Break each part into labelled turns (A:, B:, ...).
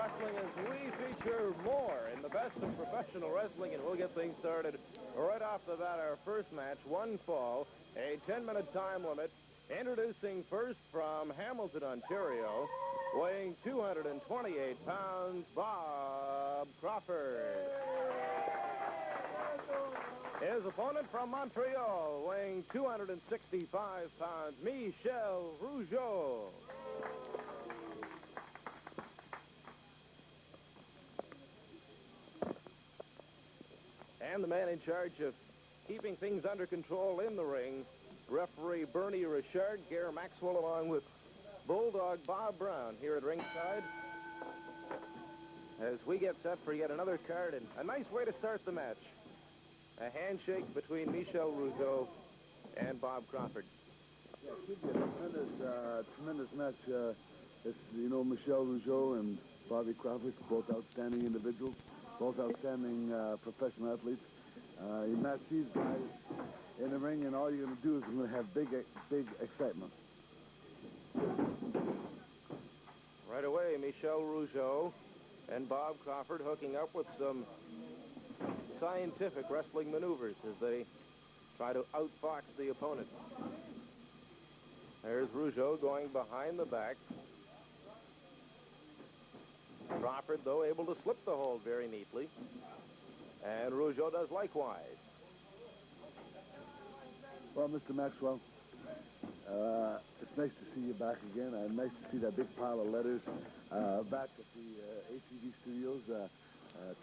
A: Wrestling as we feature more in the best of professional wrestling, and we'll get things started right off the bat. Our first match, one fall, a 10-minute time limit. Introducing first from Hamilton, Ontario, weighing 228 pounds, Bob Crawford. His opponent from Montreal, weighing 265 pounds, Michel Regeau. And the man in charge of keeping things under control in the ring, referee Bernie Richard, Gare Maxwell, along with Bulldog Bob Brown here at ringside, as we get set for yet another card, and a nice way to start the match. A handshake between Michel Regeau and Bob Crawford.
B: Yeah, it should be a tremendous match. Michel Regeau and Bobby Crawford, both outstanding individuals, both outstanding professional athletes. You match these guys in the ring, and all you're going to do is you're going to have big excitement.
A: Right away, Michel Regeau and Bob Crawford hooking up with some scientific wrestling maneuvers as they try to outfox the opponent. There's Regeau going behind the back. Crawford, though, able to slip the hold very neatly. And Regeau does likewise.
B: Well, Mr. Maxwell, it's nice to see you back again. Nice to see that big pile of letters back at the ATV studios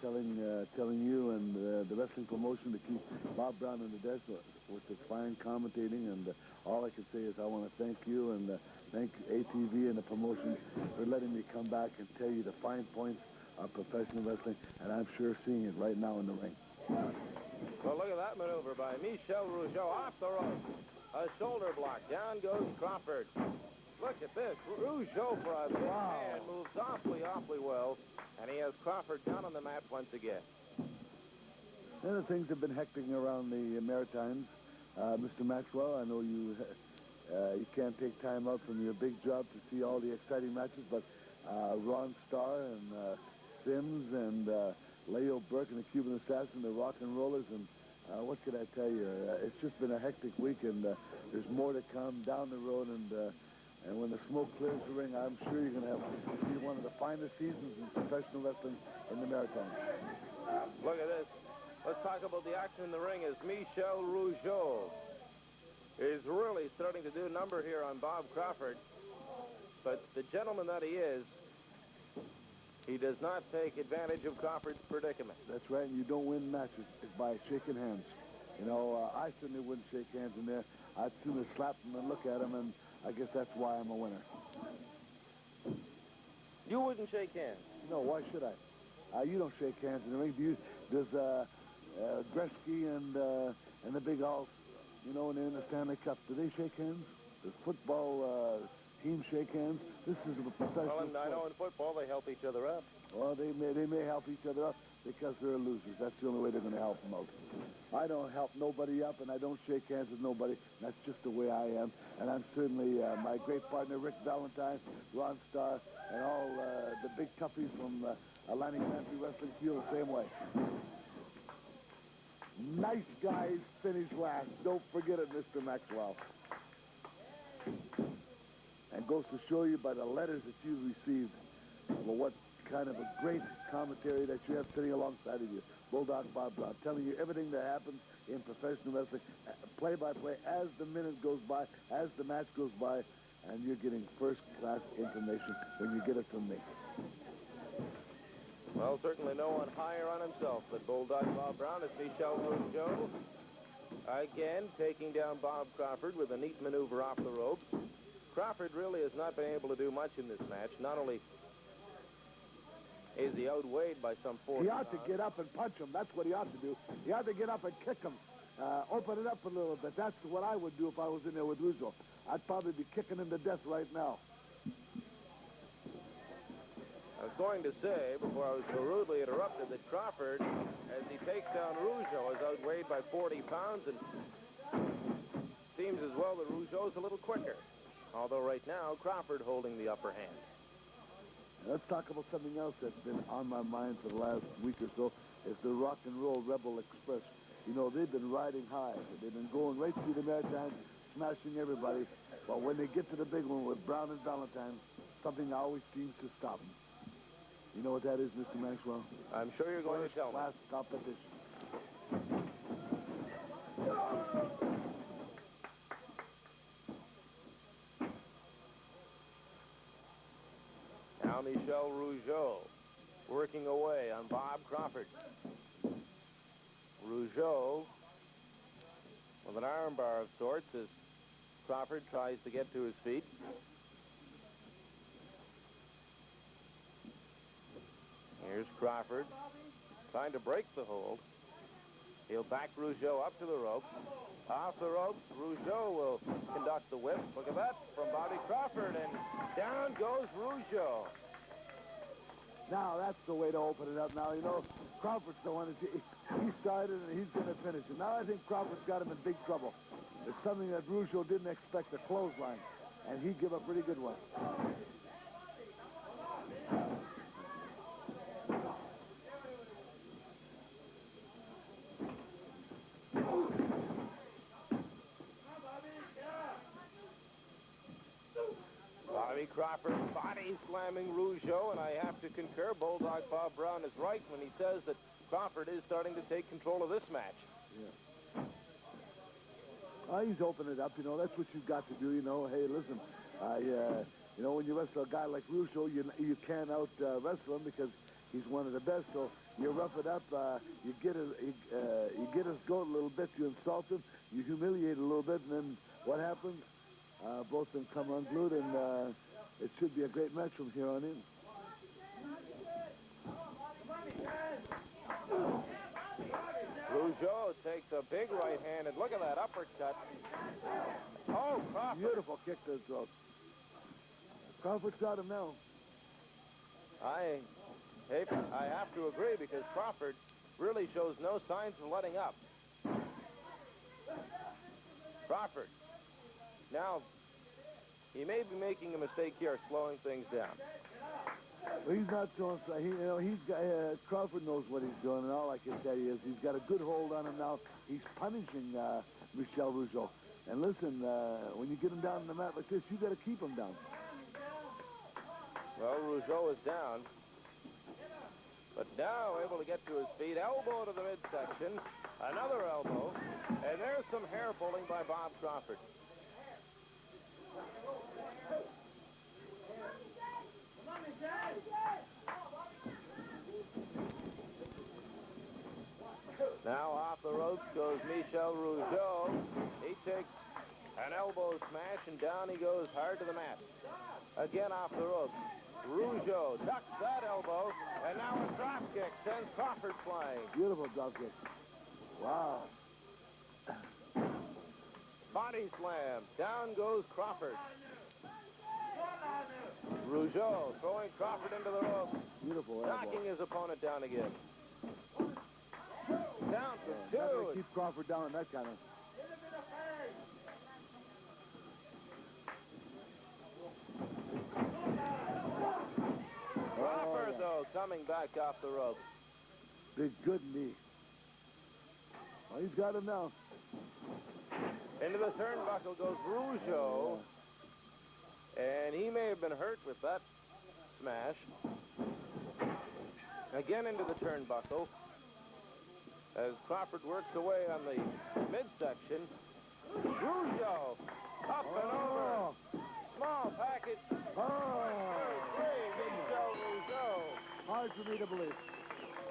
B: telling you and the wrestling promotion to keep Bob Brown in the desk with his fine commentating. And all I can say is I want to thank you and thank ATV and the promotion for letting me come back and tell you the fine points of professional wrestling, and I'm sure seeing it right now in the ring.
A: Well, look at that maneuver by Michel Regeau off the rope. A shoulder block. Down goes Crawford. Look at this. Regeau for a man moves awfully well, and he has Crawford down on the mat once again.
B: Other things have been hectic around the Maritimes. Mr. Maxwell, I know you can't take time out from your big job to see all the exciting matches, but Ron Starr and Sims and Leo Burke and the Cuban Assassin, the Rock and Rollers, and what could I tell you? It's just been a hectic week, and there's more to come down the road, and when the smoke clears the ring, I'm sure you're going to see one of the finest seasons in professional wrestling in the Maritimes.
A: Look at this. Let's talk about the action in the ring as Michel Regeau is really starting to do a number here on Bob Crawford. But the gentleman that he is, he does not take advantage of Crawford's predicament.
B: That's right, and you don't win matches by shaking hands. You know, I certainly wouldn't shake hands in there. I'd sooner slap him and look at him, and I guess that's why I'm a winner.
A: You wouldn't shake hands?
B: No, why should I? You don't shake hands in the ring. Does Gretzky and the Big Alf, in the Stanley Cup, do they shake hands? Does football teams shake hands? This is a professional
A: Well, I know in football they help each other up.
B: Well, they may help each other up because they're losers. That's the only way they're going to help them out. I don't help nobody up, and I don't shake hands with nobody. That's just the way I am. And I'm certainly my great partner, Rick Valentine, Ron Starr, and all the big toughies from Atlantic Country Wrestling feel the same way. Nice guys finish last. Don't forget it, Mr. Maxwell. And goes to show you by the letters that you've received, well, what kind of a great commentary that you have sitting alongside of you. Bulldog Bob Brown, telling you everything that happens in professional wrestling, play-by-play, as the minute goes by, as the match goes by, and you're getting first-class information when you get it from me.
A: Well, certainly no one higher on himself than Bulldog Bob Brown as Michel Regeau. Again, taking down Bob Crawford with a neat maneuver off the ropes. Crawford really has not been able to do much in this match. Not only is he outweighed by some 40
B: He ought to get up and punch him. That's what he ought to do. He ought to get up and kick him. Open it up a little bit. That's what I would do if I was in there with Regeau. I'd probably be kicking him to death right now.
A: I was going to say, before I was so rudely interrupted, that Crawford, as he takes down Regeau, is outweighed by 40 pounds, and seems as well that Rougeau's a little quicker. Although right now, Crawford holding the upper hand.
B: Let's talk about something else that's been on my mind for the last week or so. It's the Rock and Roll Rebel Express. You know, they've been riding high. They've been going right through the Maritimes, smashing everybody. But when they get to the big one with Brown and Valentine, something always seems to stop them. You know what that is, Mr. Maxwell?
A: I'm sure you're going to tell me.
B: First-class competition.
A: Now Michel Rougeau working away on Bob Crawford. Rougeau with an armbar of sorts as Crawford tries to get to his feet. Here's Crawford trying to break the hold. He'll back Rougeau up to the rope. Off the ropes, Rougeau will conduct the whip. Look at that from Bobby Crawford, and down goes Rougeau.
B: Now, that's the way to open it up now. You know, Crawford's the one he started, and he's going to finish it. Now I think Crawford's got him in big trouble. It's something that Rougeau didn't expect, a clothesline, and he gave a pretty good one.
A: Bobby Crawford body slamming Rougeau, and I have to concur. Bulldog Bob Brown is right when he says that Crawford is starting to take control of this match.
B: Yeah. He's opened it up, you know. That's what you've got to do, you know. Hey, listen, you know, when you wrestle a guy like Rougeau, you can't out-wrestle him because he's one of the best. So you rough it up, you get his goat a little bit, you insult him, you humiliate a little bit, and then what happens? Both of them come unglued, and it should be a great match from here on in.
A: Rougeau takes a big right hand, and look at that uppercut. Oh, Crawford.
B: Beautiful kick to the throat. Crawford's got him now.
A: I have to agree because Crawford really shows no signs of letting up. Crawford. Now, he may be making a mistake here, slowing things down.
B: Well, he's not throwing. Crawford knows what he's doing, and all I can tell you is he's got a good hold on him now. He's punishing Michel Rougeau. And listen, when you get him down on the mat like this, you got to keep him down.
A: Well, Rougeau is down, but now able to get to his feet. Elbow to the midsection, another elbow, and there's some hair pulling by Bob Crawford. Now off the ropes goes Michel Rougeau. He takes an elbow smash, and down he goes hard to the mat. Again off the ropes. Rougeau ducks that elbow, and now a drop kick sends Crawford flying.
B: Beautiful drop kick. Wow.
A: Body slam. Down goes Crawford. Rougeau throwing Crawford into the ropes.
B: Beautiful elbow.
A: Knocking his opponent down again. Down for
B: Not
A: two.
B: gonna keep Crawford down in that kind of.
A: Crawford, though, coming back off the ropes.
B: Big good knee. Well, he's got him now.
A: Into the turnbuckle goes Rougeau. And he may have been hurt with that smash. Again into the turnbuckle. As Crawford works away on the midsection. Rougeau up and over. Small package. Michel Rougeau.
B: Hard for me to believe.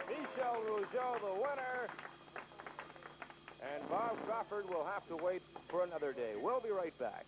A: Michel Rougeau, the winner. And Bob Crawford will have to wait for another day. We'll be right back.